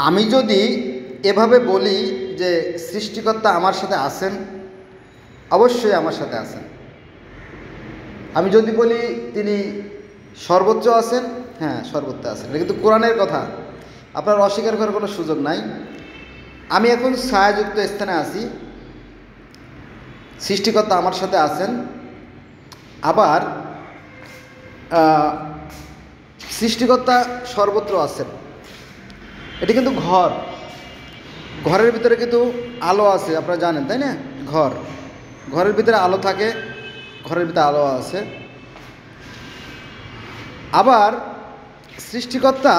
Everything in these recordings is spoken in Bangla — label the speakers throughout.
Speaker 1: আমি যদি এভাবে বলি যে সৃষ্টিকর্তা আমার সাথে আছেন, অবশ্যই আমার সাথে আছেন। আমি যদি বলি তিনি সর্বোচ্চ আছেন, হ্যাঁ সর্বোচ্চ আছেন, এটা কিন্তু কোরআনের কথা, আপনার অস্বীকার করার কোনো সুযোগ নাই। আমি এখন ছায়াযুক্ত স্থানে আছি, সৃষ্টিকর্তা আমার সাথে আছেন। আবার সৃষ্টিকর্তা সর্বত্র আছেন। এটি কিন্তু ঘরের ভিতরে কিন্তু আলো আছে, আপনারা জানেন তাই না? ঘরের ভিতরে আলো থাকে, ঘরের ভিতরে আলো আছে। আবার সৃষ্টিকর্তা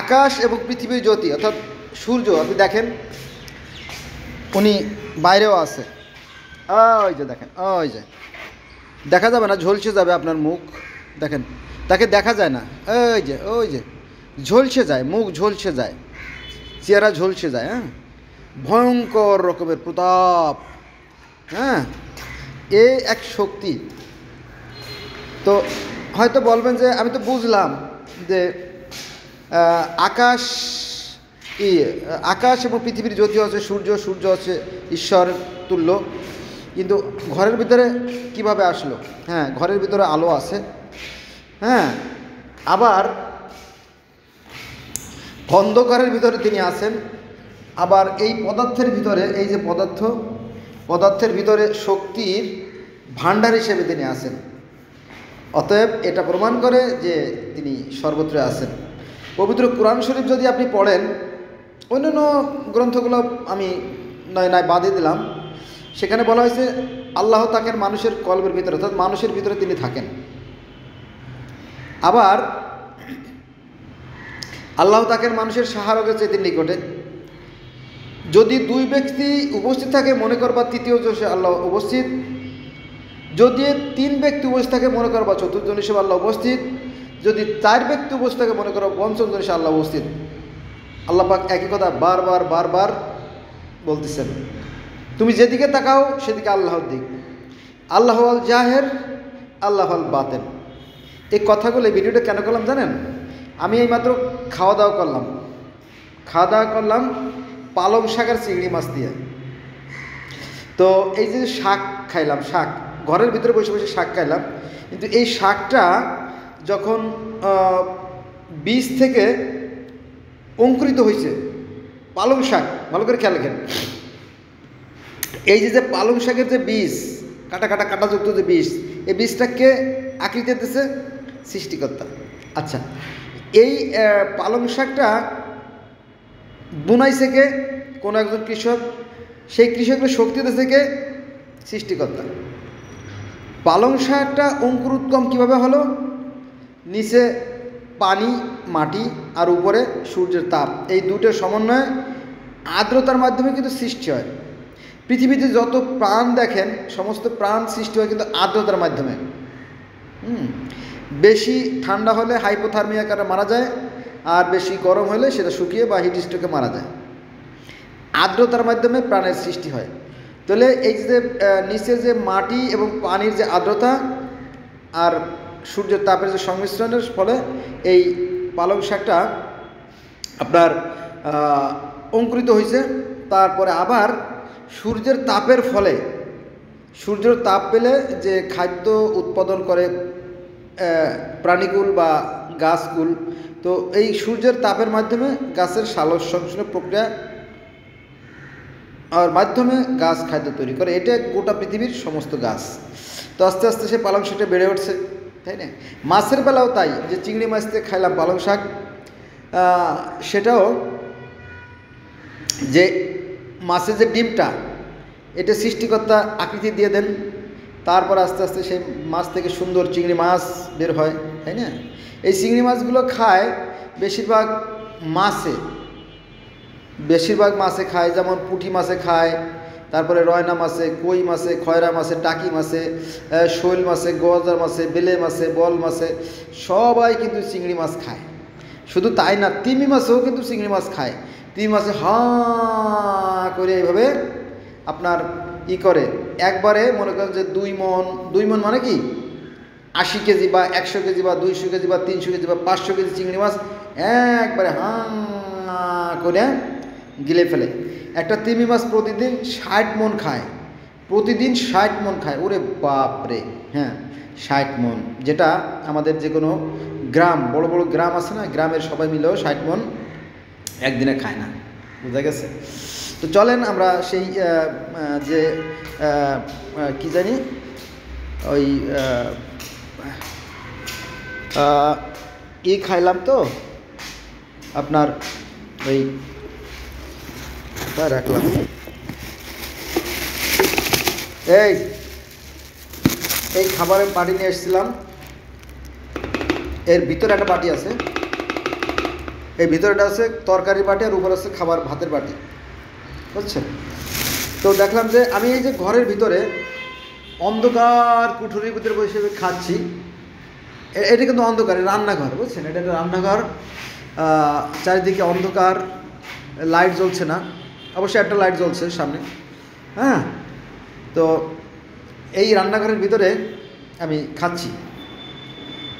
Speaker 1: আকাশ এবং পৃথিবীর জ্যোতি অর্থাৎ সূর্য, আপনি দেখেন উনি বাইরেও আছে, ওই যে দেখেন, ওই যে দেখা যাবে না, ঝলসে যাবে আপনার মুখ, দেখেন তাকে দেখা যায় না, ওই যে ঝলসে যায়, মুখ ঝলসে যায়, চেহারা ঝলসে যায়। হ্যাঁ, ভয়ঙ্কর রকমের প্রতাপ। হ্যাঁ, এ এক শক্তি। তো হয়তো বলবেন যে আমি তো বুঝলাম যে আকাশ এবং পৃথিবীর জ্যোতি হচ্ছে সূর্য হচ্ছে ঈশ্বর তুল্য, কিন্তু ঘরের ভিতরে কিভাবে আসলো? হ্যাঁ, ঘরের ভিতরে আলো আছে। হ্যাঁ, আবার অন্ধকারের ভিতরে তিনি আছেন। আবার এই পদার্থের ভিতরে, এই যে পদার্থের ভিতরে শক্তির ভাণ্ডার হিসেবে তিনি আছেন। অতএব এটা প্রমাণ করে যে তিনি সর্বত্র আছেন। পবিত্র কোরআন শরীফ যদি আপনি পড়েন, অন্যান্য গ্রন্থগুলো আমি নয় বাদে দিলাম, সেখানে বলা হয়েছে আল্লাহ তাকেন মানুষের কলবের ভিতরে, অর্থাৎ মানুষের ভিতরে তিনি থাকেন। আবার আল্লাহ তাকেন মানুষের সাহারকের চেয়ে তিনি নিকটে। যদি দুই ব্যক্তি উপস্থিত থাকে মনে করবা তৃতীয় সে আল্লাহ উপস্থিত, যদি তিন ব্যক্তি উপস্থিত থাকে মনে করবা চতুর্থজন হিসেবে আল্লাহ উপস্থিত, যদি চার ব্যক্তি উপস্থিত থাকে মনে করো পঞ্চমজন হিসেবে আল্লাহ উপস্থিত। আল্লাহ পাক একই কথা বারবার বলতেছেন। তুমি যেদিকে তাকাও সেদিকে আল্লাহর দিক। আল্লাহ আল জাহের, আল্লাহ আল বাতেন। এই কথাগুলো, এই ভিডিওটা কেন করলাম জানেন? আমি এইমাত্র খাওয়া দাওয়া করলাম পালং শাক আর চিংড়ি মাছ দিয়ে। তো এই যে শাক খাইলাম, শাক ঘরের ভিতরে বসে বসে শাক খাইলাম, কিন্তু এই শাকটা যখন বীজ থেকে অঙ্কুরিত হয়েছে, পালং শাক, ভালো করে খেয়াল রাখেন, এই যে পালং শাকের যে বীজ, কাটাযুক্ত যে বীজ, এই বীজটাকে আকৃতি দিতেছে সৃষ্টিকর্তা। আচ্ছা, এই পালং শাকটা বুনাইছে কে? কোনো একজন কৃষক। সেই কৃষকের শক্তি দিতেছে কে? সৃষ্টিকর্তা। পালং শাকটা অঙ্কুরোদ্গম কীভাবে হলো? নিচে পানি, মাটি আর উপরে সূর্যের তাপ, এই দুটোর সমন্বয়ে আর্দ্রতার মাধ্যমে কিন্তু সৃষ্টি হয়। পৃথিবীতে যত প্রাণ দেখেন, সমস্ত প্রাণ সৃষ্টি হয় কিন্তু আর্দ্রতার মাধ্যমে। বেশি ঠান্ডা হলে হাইপোথার্মিয়া কারণে মারা যায়, আর বেশি গরম হলে সেটা শুকিয়ে বা হিট স্ট্রোকে মারা যায়। আর্দ্রতার মাধ্যমে প্রাণের সৃষ্টি হয়। তাহলে এই যে নিচে যে মাটি এবং পানির যে আর্দ্রতা আর সূর্যের তাপের যে সংমিশ্রণের ফলে এই পালং শাকটা আপনার অঙ্কুরিত হয়েছে। তারপরে আবার সূর্যের তাপের ফলে, সূর্যের তাপ পেলে যে খাদ্য উৎপাদন করে প্রাণীকুল বা গাছকুল, তো এই সূর্যের তাপের মাধ্যমে গাছের সালোক সংশ্লেষণ প্রক্রিয়া আর মাধ্যমে গাছ খাদ্য তৈরি করে। এটা গোটা পৃথিবীর সমস্ত গাছ। তো আস্তে আস্তে সে পালং শাকটা বেড়ে উঠছে, তাই না? মাছের বেলাও তাই, যে চিংড়ি মাছ থেকে খাইলাম পালং শাক, সেটাও যে মাছের যে ডিমটা, এটা সৃষ্টিকর্তা আকৃতি দিয়ে দেন। তারপর আস্তে আস্তে সেই মাছ থেকে সুন্দর চিংড়ি মাছ বের হয়, তাই না? এই চিংড়ি মাছগুলো খায় বেশিরভাগ মাছে খায়, যেমন পুঁটি মাছে খায়, তারপরে রয়না মাছে, কই মাছে, খয়রা মাছে, টাকি মাছে, শৈল মাছে, গজার মাছে, বেলে মাছে, বল মাছে, সবাই কিন্তু চিংড়ি মাছ খায়। শুধু তাই না, তিমি মাছেও কিন্তু চিংড়ি মাছ খায়। তিমি মাছে হাঁ করে এইভাবে আপনার করে একবারে মনে করেন যে 2 মণ মানে কি 80 কেজি বা 100 কেজি বা 200 কেজি বা 300 কেজি বা 500 কেজি চিংড়ি মাছ একবারে করে গিলে ফেলে। একটা তিমি মাছ প্রতিদিন 60 মণ খায়, প্রতিদিন 60 মণ খায়। ওরে বাপরে! হ্যাঁ, 60 মণ, যেটা আমাদের যে কোনো গ্রাম, বড় বড় গ্রাম আছে না, গ্রামের সবাই মিলেও 60 মণ একদিনে খায় না। বুঝা গেছে? তো চলেন আমরা সেই যে কি জানি ওই খাইলাম তো আপনার ওই রাখলাম এই খাবারের বাটি নিয়ে এসেছিলাম। এর ভিতরে একটা বাটি আছে, এই ভিতরেটা আছে তরকারির বাটি আর উপর আছে খাবার ভাতের বাটি, বুঝছেন? তো দেখলাম যে আমি এই যে ঘরের ভিতরে অন্ধকার কুঠুরির ভিতরে বসে খাচ্ছি, এটা কিন্তু অন্ধকার, রান্নাঘর, বুঝছেন? এটা একটা রান্নাঘর, চারিদিকে অন্ধকার, লাইট জ্বলছে না, অবশ্যই একটা লাইট জ্বলছে সামনে। হ্যাঁ, তো এই রান্নাঘরের ভিতরে আমি খাচ্ছি।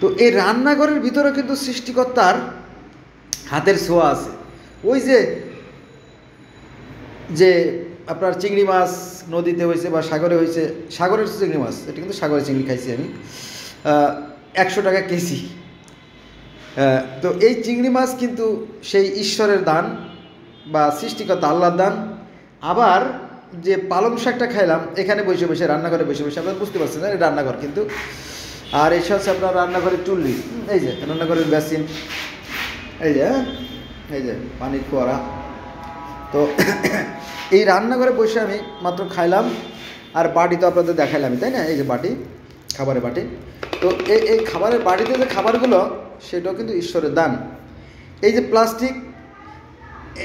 Speaker 1: তো এই রান্নাঘরের ভিতরে কিন্তু সৃষ্টিকর্তার হাতের ছোঁয়া আছে। ওই যে আপনার চিংড়ি মাছ নদীতে হয়েছে বা সাগরে হয়েছে, সাগরের চিংড়ি মাছ, এটা কিন্তু সাগরের চিংড়ি খাইছি আমি, 100 টাকা কেজি। তো এই চিংড়ি মাছ কিন্তু সেই ঈশ্বরের দান বা সৃষ্টিকর্তা আল্লাহর দান। আবার যে পালং শাকটা খাইলাম এখানে বসে বসে, রান্নাঘরে বসে বসে, আপনারা বুঝতে পারছেন না এটা রান্নাঘর কিন্তু। আর এই হচ্ছে আপনার রান্নাঘরের চুল্লি, এই যে রান্নাঘরের বেসিন, এই যে পানির ফোয়ারা। তো এই রান্নাঘরে বসে আমি মাত্র খাইলাম, আর বাটি তো আপনাদের দেখাইলামই, তাই না? এই যে বাটি, খাবারের বাটি। তো এই খাবারের বাটিতে যে খাবারগুলো, সেটাও কিন্তু ঈশ্বরের দান। এই যে প্লাস্টিক,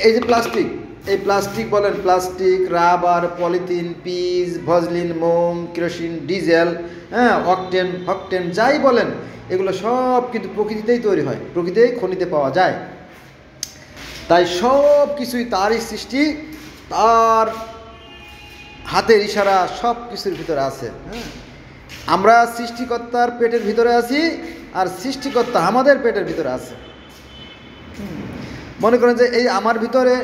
Speaker 1: এই প্লাস্টিক বলেন, প্লাস্টিক, রাবার, পলিথিন, পিস, ভজলিন, মোম, কেরোসিন, ডিজেল, হ্যাঁ, হকটেন যাই বলেন, এগুলো সব কিন্তু প্রকৃতিতেই তৈরি হয়, প্রকৃতিতেই খনিতে পাওয়া যায়। তাই সব কিছুই তারই সৃষ্টি, তার হাতের ইশারা সব কিছুর ভিতরে আছে। হ্যাঁ, আমরা সৃষ্টিকর্তার পেটের ভিতরে আছি, আর সৃষ্টিকর্তা আমাদের পেটের ভিতরে আছে। মনে করেন যে এই আমার ভিতরে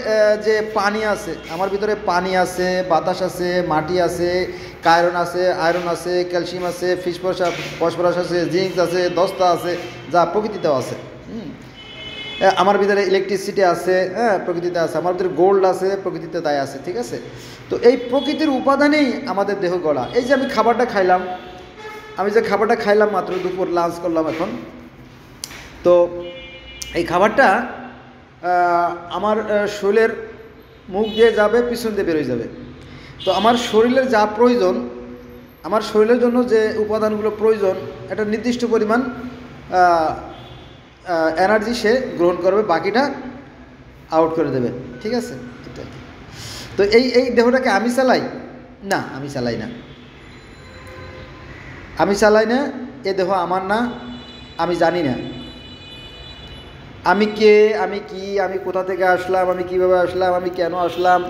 Speaker 1: যে পানি আছে, আমার ভিতরে পানি আছে, বাতাস আছে, মাটি আছে, আয়রন আছে, ক্যালসিয়াম আছে, ফসফরাস আছে, জিঙ্ক আছে, দস্তা আছে, যা প্রকৃতিতেও আছে। আমার ভিতরে ইলেকট্রিসিটি আছে, হ্যাঁ, প্রকৃতিতে আছে। আমার ভিতরে গোল্ড আছে, প্রকৃতিতে তাই আছে, ঠিক আছে? তো এই প্রকৃতির উপাদানেই আমাদের দেহ গড়া। এই যে আমি খাবারটা খাইলাম মাত্র, দুপুর লাঞ্চ করলাম এখন। তো এই খাবারটা আমার শরীরের মুখ দিয়ে যাবে, পিছন দিয়ে বেরোয় যাবে। তো আমার শরীরের যা প্রয়োজন, আমার শরীরের জন্য যে উপাদানগুলো প্রয়োজন, একটা নির্দিষ্ট পরিমাণ এনার্জি সে গ্রহণ করবে, বাকিটা আউট করে দেবে, ঠিক আছে? তো এই দেহটাকে আমি চালাই না, আমি চালাই না, এ দেহ আমার না, আমি জানি না আমি কে, আমি কি, আমি কোথা থেকে আসলাম, আমি কিভাবে আসলাম, আমি কেন আসলাম,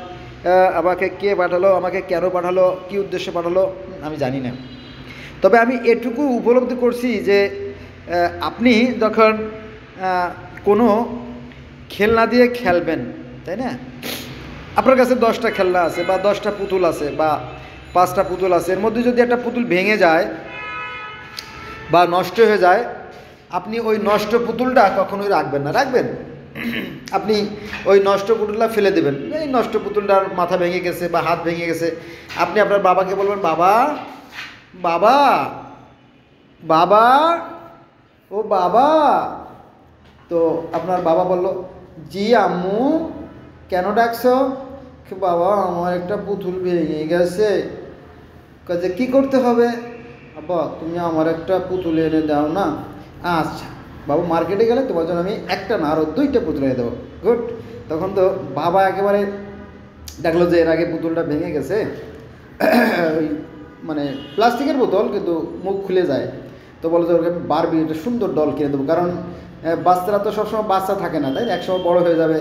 Speaker 1: আমাকে কে পাঠালো, আমাকে কেন পাঠালো, কি উদ্দেশ্যে পাঠালো, আমি জানি না। তবে আমি এটুকু উপলব্ধি করছি যে আপনি যখন কোনো খেলনা দিয়ে খেলবেন, তাই না? আপনার কাছে 10টা খেলনা আছে বা 10টা পুতুল আছে বা 5টা পুতুল আছে, এর মধ্যে যদি একটা পুতুল ভেঙে যায় বা নষ্ট হয়ে যায়, আপনি ওই নষ্ট পুতুলটা কখনোই রাখবেন না, রাখবেন? আপনি ওই নষ্ট পুতুলটা ফেলে দেবেন। এই নষ্ট পুতুলটার মাথা ভেঙে গেছে বা হাত ভেঙে গেছে, আপনি আপনার বাবাকে বলবেন, বাবা বাবা বাবা ও বাবা। তো আপনার বাবা বলল, জি আম্মু, কেন ডাকছো? বাবা, আমার একটা পুতুল ভেঙে গেছে। কাজে কি করতে হবে? বাবা, তুমি আমার একটা পুতুল এনে দাও না। আচ্ছা বাবু, মার্কেটে গেলে তোমার জন্য আমি একটা না, আরও 2টা পুতুল এনে দেবো। গুড। তখন তো বাবা একেবারে দেখলো যে এর আগে পুতুলটা ভেঙে গেছে, ওই মানে প্লাস্টিকের বোতল, কিন্তু মুখ খুলে যায়। তো বলো যে ওকে বারবি একটা সুন্দর ডল কিনে দেবো, কারণ বাচ্চারা তো সবসময় বাচ্চা থাকে না, তাই একসময় বড় হয়ে যাবে।